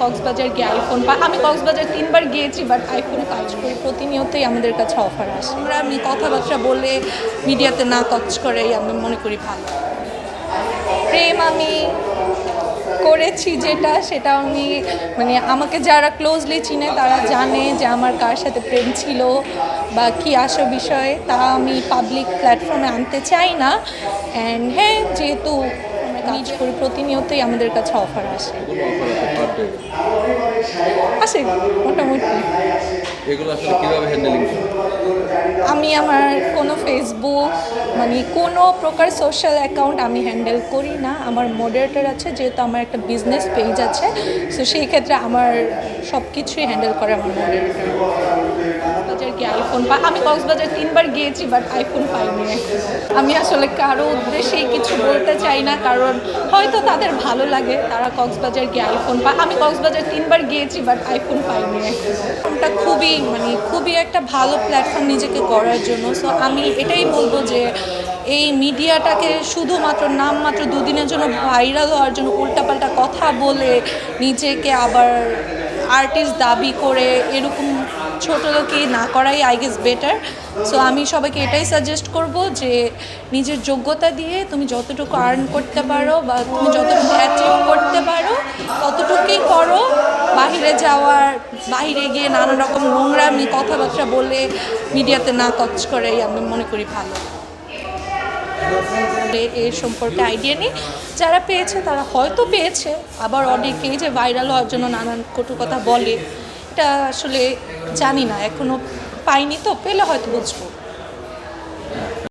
কক্সবাজার গিয়ে আইফোন পাই। আমি কক্সবাজার 3 বার গিয়েছি, বাট আইফোন কাজ করি প্রতিনিয়তই আমাদের কাছে অফার আসে। আমি কথাবার্তা বলে মিডিয়াতে না কাজ করেই আমি মনে করি ভালো। প্রেম আমি করেছি সেটা আমি মানে আমাকে যারা ক্লোজলি চিনে তারা জানে যে আমার কার সাথে প্রেম ছিল বা কী আসল বিষয়ে, তা আমি পাবলিক প্ল্যাটফর্মে আনতে চাই না। অ্যান্ড হ্যাঁ, যেহেতু আমরা কাজ করি প্রতিনিয়তই আমাদের কাছে অফার আসে। আসে মোটামুটি। এগুলো আসলে কিভাবে হ্যান্ডেলিং করেন? আমি আমার কোনো ফেসবুক মানে কোনো প্রকার সোশ্যাল অ্যাকাউন্ট আমি হ্যান্ডেল করি না। আমার মডারেটর আছে, যেহেতু আমার একটা বিজনেস পেজ আছে, সো সেই ক্ষেত্রে আমার সব কিছুই হ্যান্ডেল করে আমার মডারেটর। কক্সবাজার গিয়ে আইফোন পাই। আমি কক্সবাজার 3 বার গিয়েছি, বাট আইফোন পাইনি। আমি আসলে কারো উদ্দেশ্যেই কিছু বলতে চাই না, কারণ হয়তো তাদের ভালো লাগে, তারা কক্সবাজার গিয়ে আইফোন পায়। আমি কক্সবাজার 3 বার গিয়েছি, বাট আইফোন পাইনি। এটা খুবই একটা ভালো প্ল্যাটফর্ম নিজেকে গড়ার জন্য। সো আমি এটাই বলবো যে এই মিডিয়াটাকে শুধুমাত্র নামমাত্র দুদিনের জন্য ভাইরাল হওয়ার জন্য উল্টাপাল্টা কথা বলে নিজেকে আবার আর্টিস্ট দাবি করে এরকম ছোটোলোকি না করাই আই গেস বেটার। সো আমি সবাইকে এটাই সাজেস্ট করব যে নিজের যোগ্যতা দিয়ে তুমি যতটুকু আর্ন করতে পারো বা তুমি যতটুকু অ্যাচিভ করতে পারো ততটুকুই করো। বাহিরে গিয়ে নানা রকম নোংরামি কথাবার্তা বলে মিডিয়াতে না কাজ করেই আমি মনে করি ভালো। এর সম্পর্কে আইডিয়া নেই, যারা পেয়েছে তারা হয়তো পেয়েছে, আবার অনেকেই যে ভাইরাল হওয়ার জন্য নানান কটু কথা বলে, এটা আসলে জানি না, এখনও পাইনি, তো পেলে হয়তো বুঝবো।